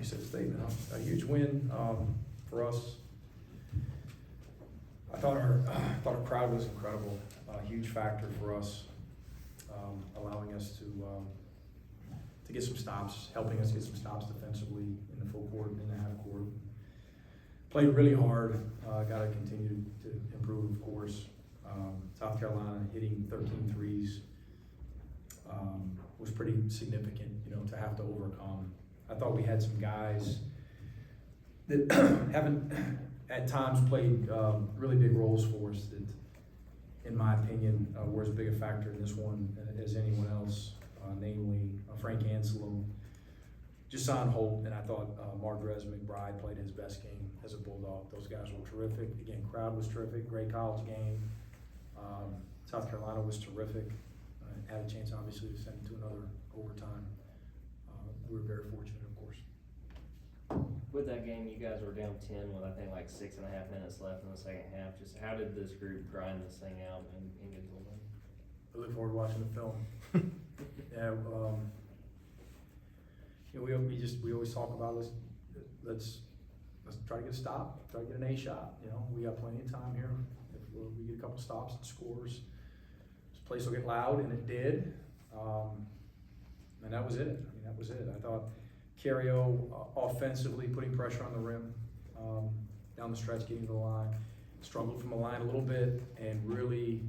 said, statement, a huge win for us. I thought our crowd was incredible, a huge factor for us, allowing us to get some stops, helping us get some stops defensively in the full court and in the half court. Played really hard, got to continue to improve, of course. South Carolina hitting 13 threes was pretty significant, to have to overcome. I thought we had some guys that haven't at times played really big roles for us that, in my opinion, were as big a factor in this one as anyone else, namely Frank Anselmo, Jason Holt, and I thought Mardrez McBride played his best game as a Bulldog. Those guys were terrific. Again, crowd was terrific, great college game. South Carolina was terrific. Had a chance, obviously, to send it to another overtime. We were very fortunate, of course. With that game, you guys were down 10 with, I think, like 6.5 minutes left in the second half. Just how did this group grind this thing out and get the win? I look forward to watching the film. Yeah, we always talk about let's try to get a stop, try to get an A shot. We got plenty of time here. If we get a couple stops and scores, this place will get loud, and it did. And that was it. That was it. I thought Carrio offensively putting pressure on the rim, down the stretch, getting to the line, struggled from the line a little bit, and really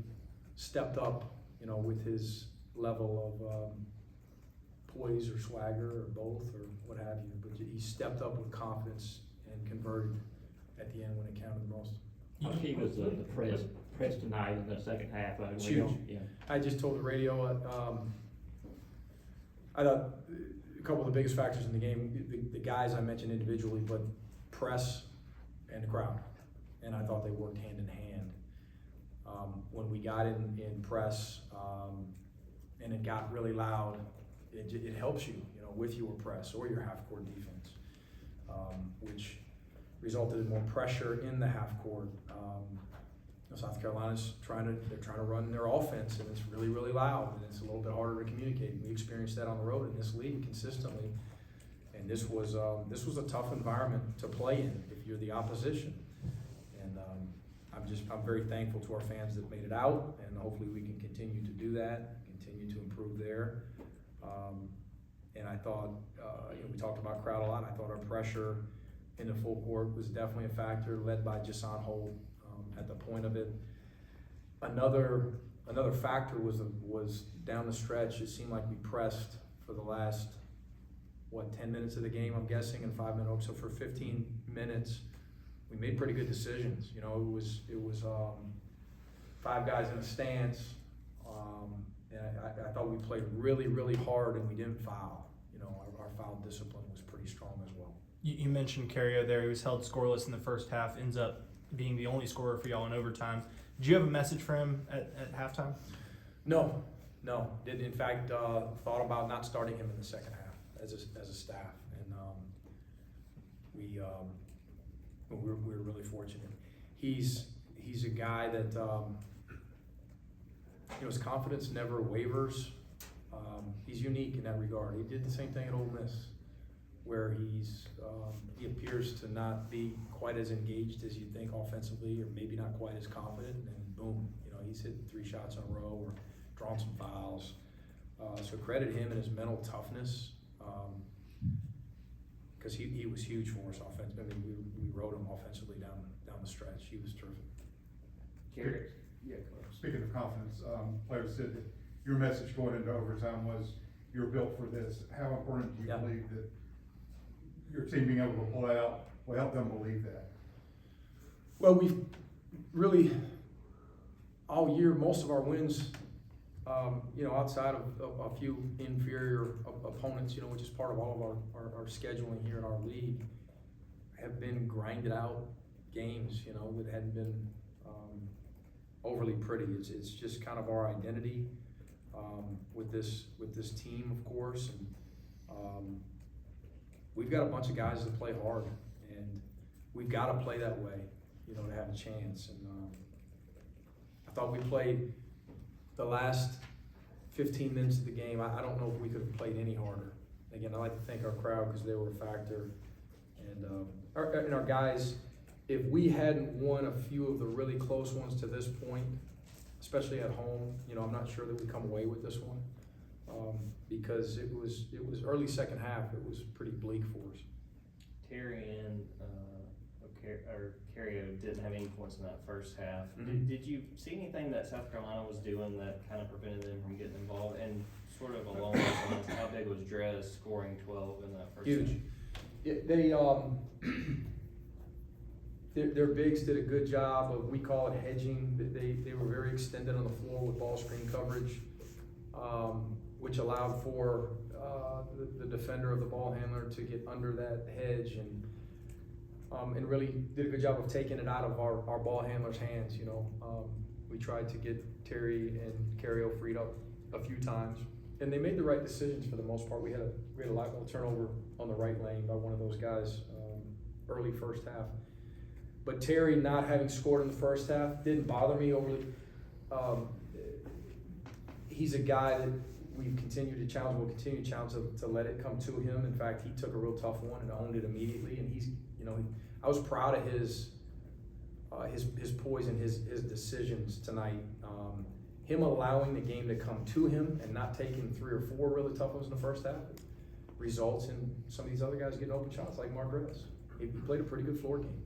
stepped up, with his level of poise or swagger or both or what have you. But he stepped up with confidence and converted at the end when it counted the most. How key was the press tonight in the second half? It's huge. Yeah. I just told the radio, I thought a couple of the biggest factors in the game, the guys I mentioned individually, but press and the crowd. And I thought they worked hand in hand. When we got in press and it got really loud, it helps you, with your press or your half-court defense, which resulted in more pressure in the half-court. South Carolina's trying to run their offense, and it's really, really loud, and it's a little bit harder to communicate. We experienced that on the road in this league consistently, and this was a tough environment to play in if you're the opposition. And I'm very thankful to our fans that made it out, and hopefully we can continue to do that, continue to improve there. And I thought, we talked about crowd a lot. I thought our pressure in the full court was definitely a factor, led by Jason Holt at the point of it. Another factor was down the stretch. It seemed like we pressed for the last 10 minutes of the game, I'm guessing, and 5 minutes. So for 15 minutes, we made pretty good decisions. It was 5 guys in a stance, and I thought we played really, really hard, and we didn't foul. Our foul discipline was pretty strong as well. You mentioned Carrio there. He was held scoreless in the first half, ends up being the only scorer for y'all in overtime. Did you have a message for him at halftime? No. Didn't. In fact, thought about not starting him in the second half as a staff, and we're really fortunate. He's a guy that his confidence never wavers. He's unique in that regard. He did the same thing at Ole Miss, where he appears to not be quite as engaged as you think offensively, or maybe not quite as confident, and boom, he's hit 3 shots in a row or drawn some fouls. So credit him and his mental toughness, because he was huge for us offensively. We rode him offensively down the stretch. He was terrific. Carrie? Yeah, Speaking of confidence, players said that your message going into overtime was you're built for this. How important do you believe that your team being able to pull out will help them believe that? Well, we've really, all year, most of our wins, outside of a few inferior opponents, which is part of all of our scheduling here in our league, have been grinded out games, that hadn't been overly pretty. It's just kind of our identity with this team, of course, and we've got a bunch of guys that play hard, and we've got to play that way, to have a chance. And I thought we played the last 15 minutes of the game. I don't know if we could have played any harder. Again, I like to thank our crowd because they were a factor. And our guys, if we hadn't won a few of the really close ones to this point, especially at home, I'm not sure that we come away with this one. Because it was early second half, it was pretty bleak for us. Terry and Cario didn't have any points in that first half. Mhm. Did you see anything that South Carolina was doing that kind of prevented them from getting involved? And sort of along those lines, how big was Drez scoring 12 in that first Huge. half? Their bigs did a good job of, we call it hedging. They were very extended on the floor with ball screen coverage, which allowed for the defender of the ball handler to get under that hedge and really did a good job of taking it out of our ball handlers' hands. We tried to get Terry and Cario freed up a few times, and they made the right decisions for the most part. We had a lot more turnover on the right lane by one of those guys early first half. But Terry not having scored in the first half didn't bother me overly. He's a guy that we've continued to challenge. We'll continue to challenge to let it come to him. In fact, he took a real tough one and owned it immediately. And I was proud of his poise and his decisions tonight. Him allowing the game to come to him and not taking 3 or 4 really tough ones in the first half results in some of these other guys getting open shots like Mark Reyes. He played a pretty good floor game.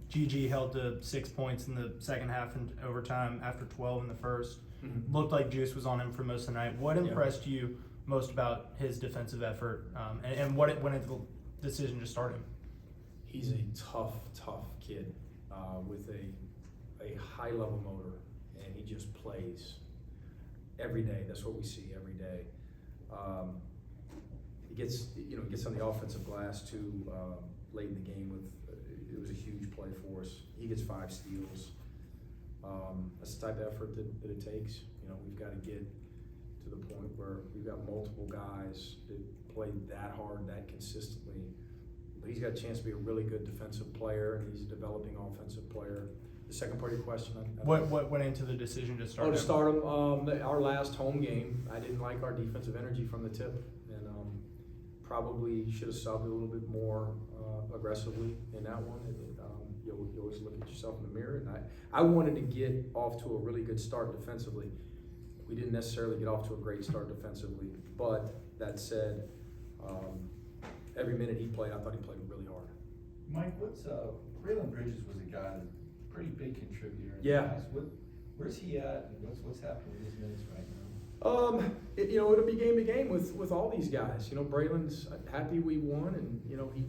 GG held to 6 points in the second half and overtime after 12 in the first. Mm-hmm. Looked like Juice was on him for most of the night. What impressed you most about his defensive effort, and what went into the decision to start him? He's a tough kid with a high level motor, and he just plays every day. That's what we see every day. He gets on the offensive glass too late in the game with. It was a huge play for us. He gets 5 steals. That's the type of effort that it takes. We've got to get to the point where we've got multiple guys that play that hard, that consistently. But he's got a chance to be a really good defensive player, and he's a developing offensive player. The second part of your question. What went into the decision to start him? To start him. Our last home game, I didn't like our defensive energy from the tip, and probably should have subbed a little bit more aggressively in that one. You always look at yourself in the mirror, and I wanted to get off to a really good start defensively. We didn't necessarily get off to a great start defensively, but that said, every minute he played, I thought he played really hard. Mike, Braylon Bridges was a guy that pretty big contributor. In Yeah. the past. Where's he at, and what's happening with his minutes right now? It'll be game to game with all these guys. Braylon's happy we won, and he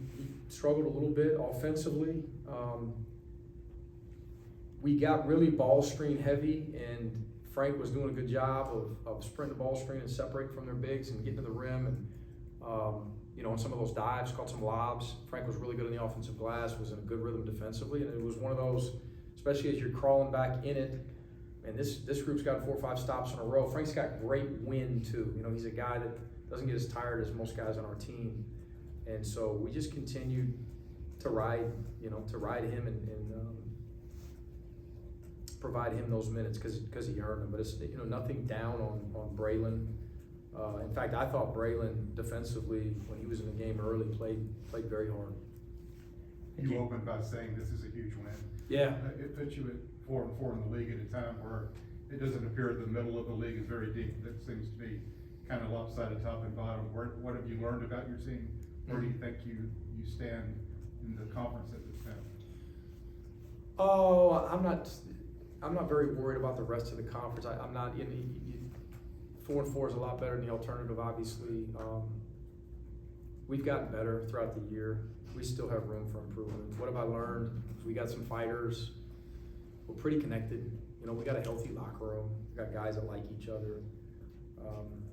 struggled a little bit offensively. We got really ball screen heavy, and Frank was doing a good job of sprinting the ball screen and separating from their bigs and getting to the rim, and on some of those dives, caught some lobs. Frank was really good on the offensive glass, was in a good rhythm defensively, and it was one of those, especially as you're crawling back in it. And this group's got 4 or 5 stops in a row. Frank's got great wind too. He's a guy that doesn't get as tired as most guys on our team. And so we just continued to ride him and provide him those minutes because he earned them. But it's nothing down on Braylon. In fact, I thought Braylon defensively, when he was in the game early, played very hard. You opened by saying this is a huge win. Yeah. It puts you at 4-4 in the league at a time where it doesn't appear the middle of the league is very deep. That seems to be kind of lopsided top and bottom. What have you learned about your team? Where do you think you stand in the conference at this time? Oh, I'm not very worried about the rest of the conference. I'm not. 4-4 is a lot better than the alternative, obviously. We've gotten better throughout the year. We still have room for improvement. What have I learned? We got some fighters. We're pretty connected. We got a healthy locker room. We got guys that like each other,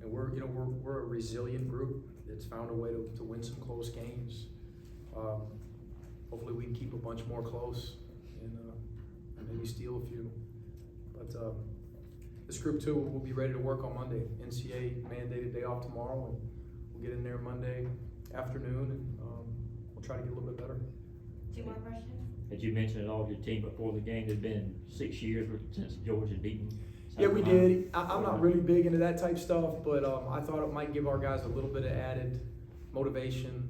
and we're a resilient group that's found a way to win some close games. Hopefully, we can keep a bunch more close and maybe steal a few. But this group too will be ready to work on Monday. NCAA mandated day off tomorrow, and we'll get in there Monday afternoon, and we'll try to get a little bit better. 2 more questions? As you mentioned, all of your team before the game, it's been 6 years since Georgia beaten. Yeah, we did. I'm not really big into that type stuff, but I thought it might give our guys a little bit of added motivation.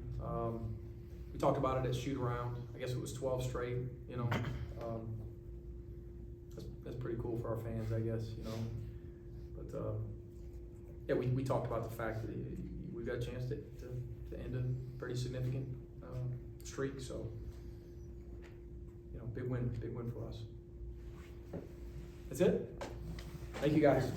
We talked about it at shoot around. I guess it was 12 straight, you know. That's pretty cool for our fans, I guess, you know. But yeah, we talked about the fact that we got a chance to end a pretty significant streak. So, you know, big win for us. That's it. Thank you, guys.